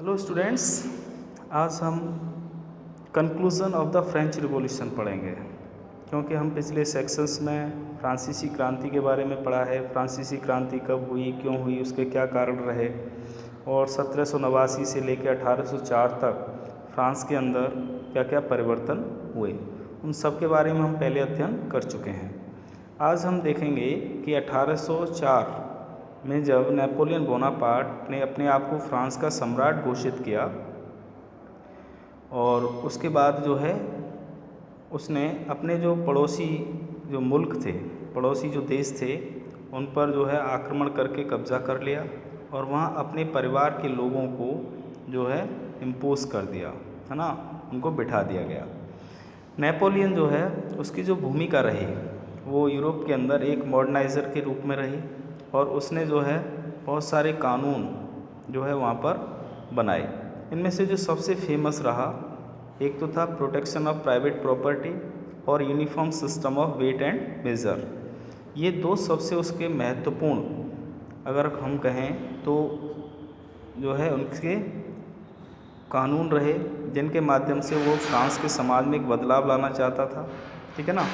Hello students, आज हम conclusion of the French revolution पढ़ेंगे क्योंकि हम पिछले सेक्शंस में फ्रांसीसी क्रांति के बारे में पढ़ा है। फ्रांसीसी क्रांति कब हुई, क्यों हुई, उसके क्या कारण रहे और 1789 से लेकर 1804 तक फ्रांस के अंदर क्या क्या परिवर्तन हुए, उन सब के बारे में हम पहले अध्ययन कर चुके हैं। आज हम देखेंगे कि 1804 में जब नेपोलियन बोनापार्ट ने अपने आप को फ्रांस का सम्राट घोषित किया और उसके बाद जो है उसने अपने जो पड़ोसी जो मुल्क थे, पड़ोसी जो देश थे, उन पर जो है आक्रमण करके कब्ज़ा कर लिया और वहाँ अपने परिवार के लोगों को जो है इम्पोज कर दिया, है ना, उनको बिठा दिया गया। नेपोलियन जो है उसकी जो भूमिका रही वो यूरोप के अंदर एक मॉडर्नाइज़र के रूप में रही और उसने जो है बहुत सारे कानून जो है वहाँ पर बनाए। इनमें से जो सबसे फेमस रहा एक तो था प्रोटेक्शन ऑफ प्राइवेट प्रॉपर्टी और uniform system of weight and measure. ये दो सबसे उसके महत्वपूर्ण अगर हम कहें तो जो है उनके कानून रहे जिनके माध्यम से वो फ्रांस के समाज में एक बदलाव लाना चाहता था, ठीक है ना।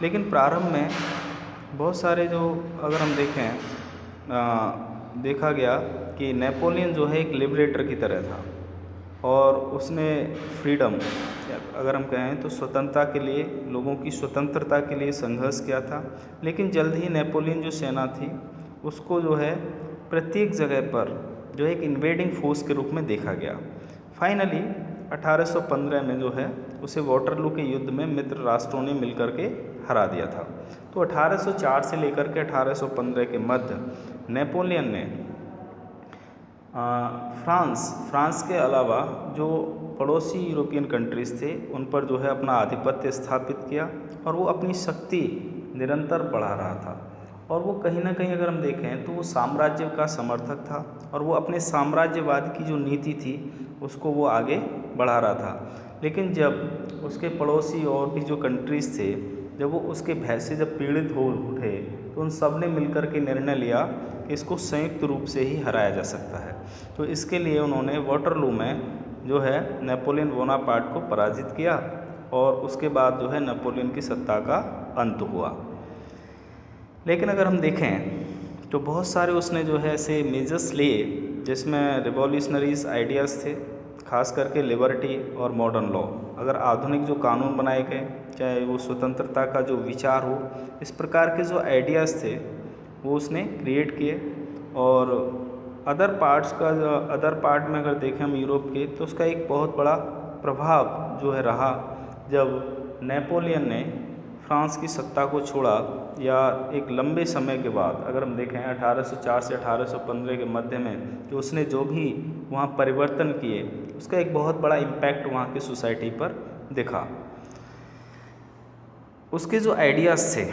लेकिन प्रारंभ में बहुत सारे जो अगर हम देखा गया कि नेपोलियन जो है एक लिबरेटर की तरह था और उसने फ्रीडम अगर हम कहें तो स्वतंत्रता के लिए, लोगों की स्वतंत्रता के लिए संघर्ष किया था। लेकिन जल्द ही नेपोलियन जो सेना थी उसको जो है प्रत्येक जगह पर जो एक इन्वेडिंग फोर्स के रूप में देखा गया। फाइनली 1815 में जो है उसे वाटरलू के युद्ध में मित्र राष्ट्रों ने मिलकर के हरा दिया था। तो 1804 से लेकर के 1815 के मध्य नेपोलियन ने फ्रांस के अलावा जो पड़ोसी यूरोपियन कंट्रीज़ थे उन पर जो है अपना आधिपत्य स्थापित किया और वो अपनी शक्ति निरंतर बढ़ा रहा था। और वो कहीं ना कहीं अगर हम देखें तो वो साम्राज्य का समर्थक था और वो अपने साम्राज्यवाद की जो नीति थी उसको वो आगे बढ़ा रहा था। लेकिन जब उसके पड़ोसी और भी जो कंट्रीज़ थे, जब वो उसके भय से जब पीड़ित हो उठे तो उन सब ने मिलकर के निर्णय लिया कि इसको संयुक्त रूप से ही हराया जा सकता है। तो इसके लिए उन्होंने वाटरलू में जो है नेपोलियन बोनापार्ट को पराजित किया और उसके बाद जो है नेपोलियन की सत्ता का अंत हुआ। लेकिन अगर हम देखें तो बहुत सारे उसने जो है ऐसे मेजर्स लिए जिसमें रिवॉल्यूशनरीज आइडियाज़ थे, खास करके लिबर्टी और मॉडर्न लॉ। अगर आधुनिक जो कानून बनाए गए, चाहे वो स्वतंत्रता का जो विचार हो, इस प्रकार के जो आइडियाज़ थे वो उसने क्रिएट किए। और अदर पार्ट में अगर देखें हम यूरोप के, तो उसका एक बहुत बड़ा प्रभाव जो है रहा जब नेपोलियन ने फ्रांस की सत्ता को छोड़ा, या एक लंबे समय के बाद अगर हम देखें 1804 से 1815 के मध्य में कि उसने जो भी वहाँ परिवर्तन किए उसका एक बहुत बड़ा इम्पैक्ट वहाँ की सोसाइटी पर दिखा। उसके जो आइडियाज़ थे,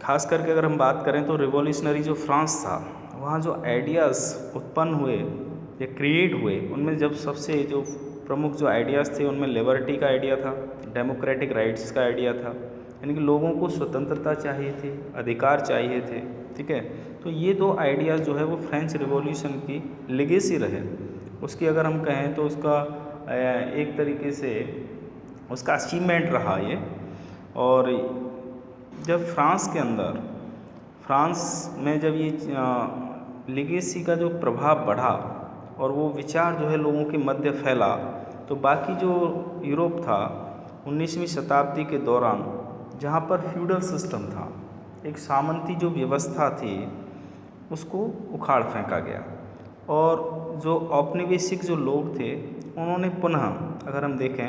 खास करके अगर हम बात करें तो रिवॉल्यूशनरी जो फ्रांस था वहाँ जो आइडियाज़ उत्पन्न हुए या क्रिएट हुए, उनमें जब सबसे जो प्रमुख जो आइडियाज़ थे उनमें लिबर्टी का आइडिया था, डेमोक्रेटिक राइट्स का आइडिया था, यानी कि लोगों को स्वतंत्रता चाहिए थी, अधिकार चाहिए थे, ठीक है। तो ये दो आइडियाज़ जो है वो फ्रेंच रिवॉल्यूशन की लेगेसी रहे। उसकी अगर हम कहें तो उसका एक तरीके से उसका अचीवमेंट रहा ये। और जब फ्रांस में जब ये लेगेसी का जो प्रभाव बढ़ा और वो विचार जो है लोगों के मध्य फैला, तो बाकी जो यूरोप था 19वीं शताब्दी के दौरान जहाँ पर फ्यूडल सिस्टम था, एक सामंती जो व्यवस्था थी, उसको उखाड़ फेंका गया और जो औपनिवेशिक जो लोग थे उन्होंने पुनः अगर हम देखें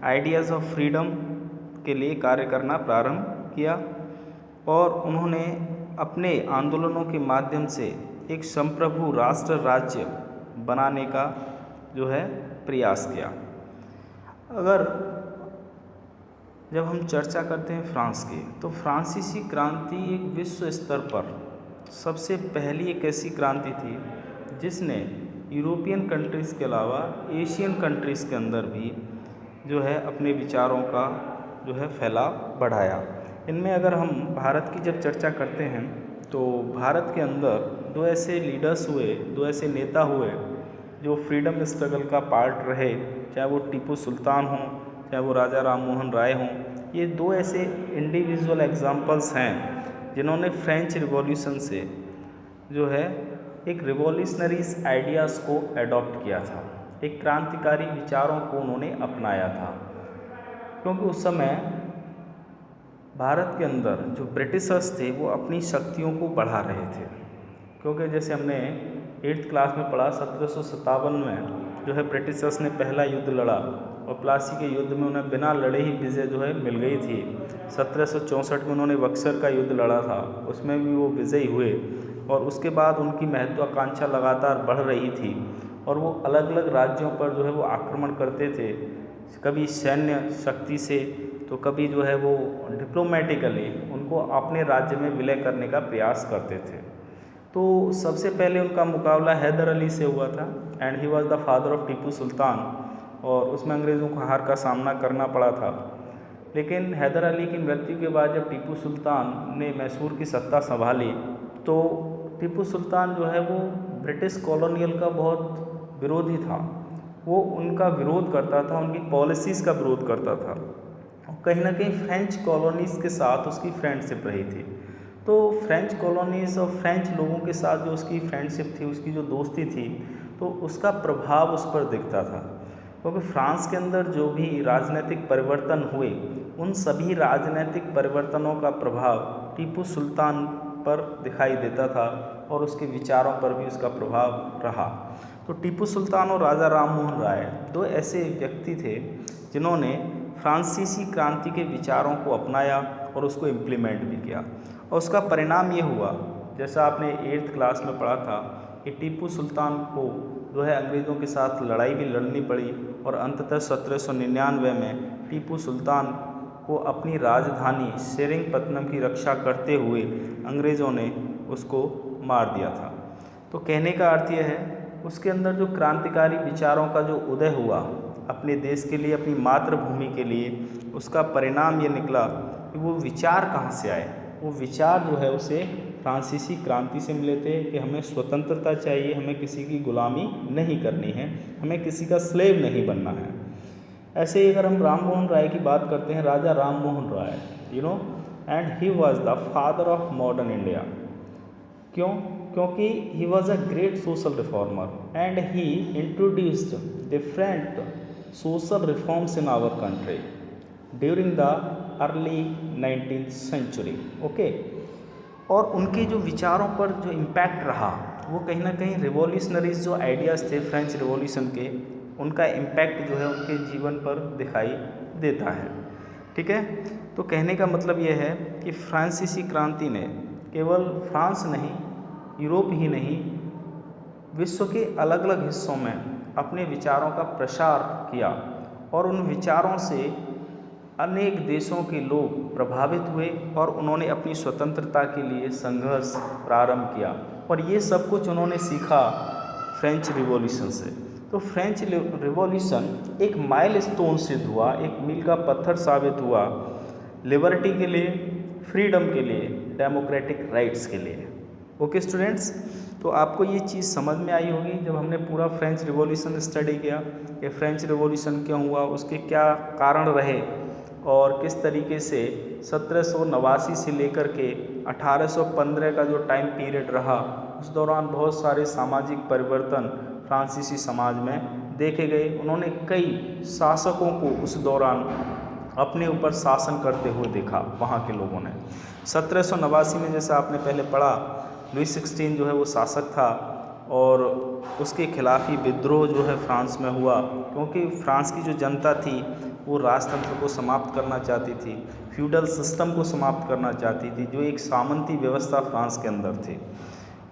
आइडियाज़ ऑफ फ्रीडम के लिए कार्य करना प्रारंभ किया और उन्होंने अपने आंदोलनों के माध्यम से एक संप्रभु राष्ट्र राज्य बनाने का जो है प्रयास किया। अगर जब हम चर्चा करते हैं फ्रांस की, तो फ्रांसीसी क्रांति एक विश्व स्तर पर सबसे पहली एक ऐसी क्रांति थी जिसने यूरोपियन कंट्रीज़ के अलावा एशियन कंट्रीज़ के अंदर भी जो है अपने विचारों का जो है फैलाव बढ़ाया। इनमें अगर हम भारत की जब चर्चा करते हैं तो भारत के अंदर दो ऐसे लीडर्स हुए, दो ऐसे नेता हुए जो फ्रीडम स्ट्रगल का पार्ट रहे, चाहे वो टीपू सुल्तान हों, चाहे वो राजा राम मोहन राय हों, ये दो ऐसे इंडिविजुअल एग्जाम्पल्स हैं जिन्होंने फ्रेंच रिवॉल्यूशन से जो है एक रिवॉल्यूशनरीज आइडियाज़ को एडॉप्ट किया था, एक क्रांतिकारी विचारों को उन्होंने अपनाया था। क्योंकि उस समय भारत के अंदर जो ब्रिटिशर्स थे वो अपनी शक्तियों को बढ़ा रहे थे। क्योंकि जैसे हमने 8th क्लास में पढ़ा, 1757 में जो है ब्रिटिशर्स ने पहला युद्ध लड़ा और प्लासी के युद्ध में उन्हें बिना लड़े ही विजय जो है मिल गई थी। 1764 में उन्होंने बक्सर का युद्ध लड़ा था, उसमें भी वो विजयी हुए और उसके बाद उनकी महत्वाकांक्षा लगातार बढ़ रही थी और वो अलग अलग राज्यों पर जो है वो आक्रमण करते थे, कभी सैन्य शक्ति से तो कभी जो है वो डिप्लोमेटिकली उनको अपने राज्य में विलय करने का प्रयास करते थे। तो सबसे पहले उनका मुकाबला हैदर अली से हुआ था and he was the father of Tipu Sultan, और उसमें अंग्रेज़ों को हार का सामना करना पड़ा था। लेकिन हैदर अली की मृत्यु के बाद जब टीपू सुल्तान ने मैसूर की सत्ता संभाली तो टीपू सुल्तान जो है वो ब्रिटिश कॉलोनियल का बहुत विरोधी था। वो उनका विरोध करता था, उनकी पॉलिसीज़ का विरोध करता था। कहीं ना कहीं फ्रेंच कॉलोनीज़ के साथ उसकी फ्रेंडशिप रही थी। तो फ्रेंच कॉलोनीज़ और फ्रेंच लोगों के साथ जो उसकी फ्रेंडशिप थी, उसकी जो दोस्ती थी, तो उसका प्रभाव उस पर दिखता था। क्योंकि फ्रांस के अंदर जो भी राजनीतिक परिवर्तन हुए, उन सभी राजनीतिक परिवर्तनों का प्रभाव टीपू सुल्तान पर दिखाई देता था और उसके विचारों पर भी उसका प्रभाव रहा। तो टीपू सुल्तान और राजा राम मोहन राय दो ऐसे व्यक्ति थे जिन्होंने फ्रांसीसी क्रांति के विचारों को अपनाया और उसको इम्प्लीमेंट भी किया, और उसका परिणाम ये हुआ, जैसा आपने 8th क्लास में पढ़ा था, कि टीपू सुल्तान को जो है अंग्रेज़ों के साथ लड़ाई भी लड़नी पड़ी और अंततः 1799 में टीपू सुल्तान को अपनी राजधानी सेरिंगपट्टनम की रक्षा करते हुए अंग्रेज़ों ने उसको मार दिया था। तो कहने का अर्थ यह है, उसके अंदर जो क्रांतिकारी विचारों का जो उदय हुआ अपने देश के लिए, अपनी मातृभूमि के लिए, उसका परिणाम ये निकला कि वो विचार कहाँ से आए। वो विचार जो है उसे फ्रांसीसी क्रांति से मिले थे कि हमें स्वतंत्रता चाहिए, हमें किसी की गुलामी नहीं करनी है, हमें किसी का स्लेव नहीं बनना है। ऐसे ही अगर हम राम मोहन राय की बात करते हैं, Raja Ram Mohan Roy, and he was the father of modern India. क्यों? क्योंकि he was a great social reformer and he introduced different social reforms in our country during the early 19th century. Okay, और उनके जो विचारों पर जो इम्पैक्ट रहा वो कहीं ना कहीं रिवॉल्यूशनरीज जो आइडियाज़ थे फ्रेंच रिवॉल्यूशन के, उनका इम्पैक्ट जो है उनके जीवन पर दिखाई देता है। ठीक है, तो कहने का मतलब ये है कि फ्रांसीसी क्रांति ने केवल फ्रांस नहीं, यूरोप ही नहीं, विश्व के अलग अलग हिस्सों में अपने विचारों का प्रसार किया और उन विचारों से अनेक देशों के लोग प्रभावित हुए और उन्होंने अपनी स्वतंत्रता के लिए संघर्ष प्रारंभ किया। और ये सब कुछ उन्होंने सीखा फ्रेंच रिवॉल्यूशन से। तो फ्रेंच रिवॉल्यूशन एक माइलस्टोन सिद्ध हुआ, एक मील का पत्थर साबित हुआ लिबर्टी के लिए, फ्रीडम के लिए, डेमोक्रेटिक राइट्स के लिए। ओके स्टूडेंट्स, तो आपको ये चीज़ समझ में आई होगी जब हमने पूरा फ्रेंच रिवॉल्यूशन स्टडी किया कि फ्रेंच रिवॉल्यूशन क्यों हुआ, उसके क्या कारण रहे और किस तरीके से 1789 से लेकर के 1815 का जो टाइम पीरियड रहा, उस दौरान बहुत सारे सामाजिक परिवर्तन फ्रांसीसी समाज में देखे गए। उन्होंने कई शासकों को उस दौरान अपने ऊपर शासन करते हुए देखा वहाँ के लोगों ने। 1789 में जैसा आपने पहले पढ़ा, लुई 16 जो है वो शासक था और उसके खिलाफ ही विद्रोह जो है फ्रांस में हुआ, क्योंकि फ्रांस की जो जनता थी वो राजतंत्र को समाप्त करना चाहती थी, फ्यूडल सिस्टम को समाप्त करना चाहती थी, जो एक सामंती व्यवस्था फ्रांस के अंदर थी,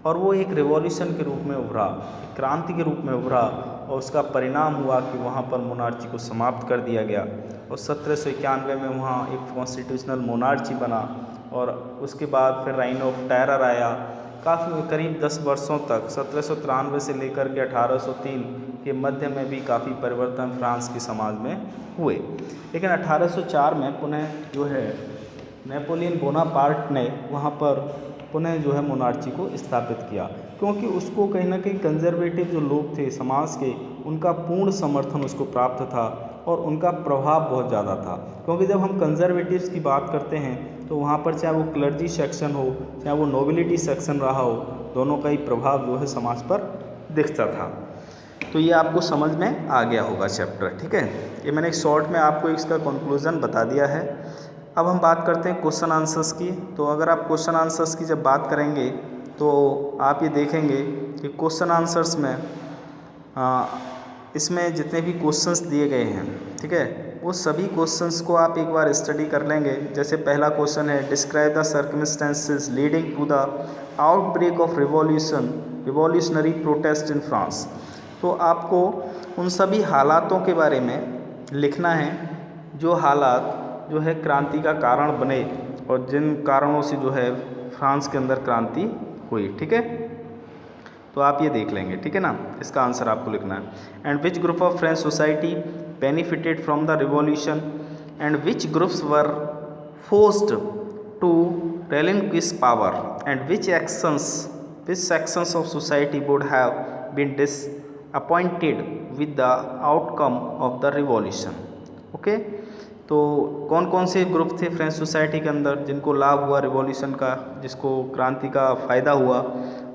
और वो एक रिवॉल्यूशन के रूप में उभरा, एक क्रांति के रूप में उभरा और उसका परिणाम हुआ कि वहाँ पर मोनार्ची को समाप्त कर दिया गया और 1791 में वहाँ एक कॉन्स्टिट्यूशनल मोनार्ची बना और उसके बाद फिर राइन ऑफ टेरर आया। काफ़ी करीब 10 वर्षों तक 1793 से लेकर के 1803 के मध्य में भी काफ़ी परिवर्तन फ्रांस के समाज में हुए। लेकिन 1804 में पुनः जो है नेपोलियन बोनापार्ट ने वहाँ पर पुनः जो है मोनार्ची को स्थापित किया, क्योंकि उसको कहीं ना कहीं कंजर्वेटिव जो लोग थे समाज के, उनका पूर्ण समर्थन उसको प्राप्त था और उनका प्रभाव बहुत ज़्यादा था। क्योंकि जब हम कंजर्वेटिव्स की बात करते हैं तो वहाँ पर चाहे वो क्लर्जी सेक्शन हो, चाहे वो नोबिलिटी सेक्शन रहा हो, दोनों का ही प्रभाव जो है समाज पर दिखता था। तो ये आपको समझ में आ गया होगा चैप्टर, ठीक है। ये मैंने एक शॉर्ट में आपको इसका कंक्लूजन बता दिया है। अब हम बात करते हैं क्वेश्चन आंसर्स की। तो अगर आप क्वेश्चन आंसर्स की जब बात करेंगे तो आप ये देखेंगे कि क्वेश्चन आंसर्स में इसमें जितने भी क्वेश्चंस दिए गए हैं, ठीक है, वो सभी क्वेश्चंस को आप एक बार स्टडी कर लेंगे। जैसे पहला क्वेश्चन है, describe the circumstances leading to the outbreak of revolutionary protest in France. तो आपको उन सभी हालातों के बारे में लिखना है जो हालात जो है क्रांति का कारण बने और जिन कारणों से जो है फ्रांस के अंदर क्रांति हुई, ठीक है। तो आप ये देख लेंगे, ठीक है ना। इसका आंसर आपको लिखना है। And which group of French society benefited from the revolution and which groups were forced to relinquish power and which sections of society would have been disappointed with the outcome of the revolution। Okay, तो कौन कौन से group थे French society के अंदर जिनको लाभ हुआ रिवॉल्यूशन का, जिसको क्रांति का फ़ायदा हुआ,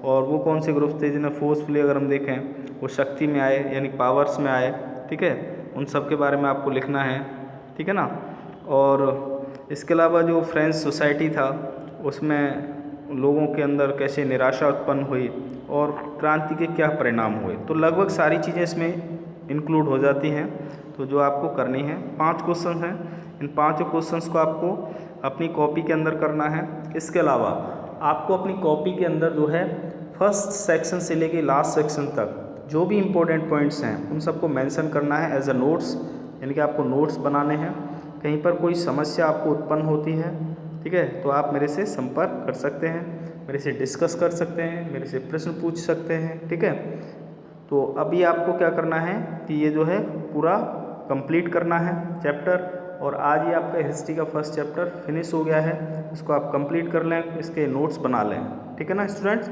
और वो कौन से ग्रुप थे जिन्हें फोर्सफुली अगर हम देखें वो शक्ति में आए यानी पावर्स में आए, ठीक है। उन सब के बारे में आपको लिखना है, ठीक है ना। और इसके अलावा जो फ्रेंच सोसाइटी था उसमें लोगों के अंदर कैसे निराशा उत्पन्न हुई और क्रांति के क्या परिणाम हुए, तो लगभग सारी चीज़ें इसमें इंक्लूड हो जाती हैं। तो जो आपको करनी है 5 क्वेश्चन हैं, इन 5 क्वेश्चंस को आपको अपनी कॉपी के अंदर करना है। इसके अलावा आपको अपनी कॉपी के अंदर जो है फर्स्ट सेक्शन से लेके लास्ट सेक्शन तक जो भी इम्पोर्टेंट पॉइंट्स हैं उन सबको मेंशन करना है एज अ नोट्स, यानी कि आपको नोट्स बनाने हैं। कहीं पर कोई समस्या आपको उत्पन्न होती है, ठीक है, तो आप मेरे से संपर्क कर सकते हैं, मेरे से डिस्कस कर सकते हैं, मेरे से प्रश्न पूछ सकते हैं, ठीक है। तो अभी आपको क्या करना है कि ये जो है पूरा कंप्लीट करना है चैप्टर, और आज ही आपका हिस्ट्री का फर्स्ट चैप्टर फिनिश हो गया है। इसको आप कंप्लीट कर लें, इसके नोट्स बना लें, ठीक है ना स्टूडेंट्स।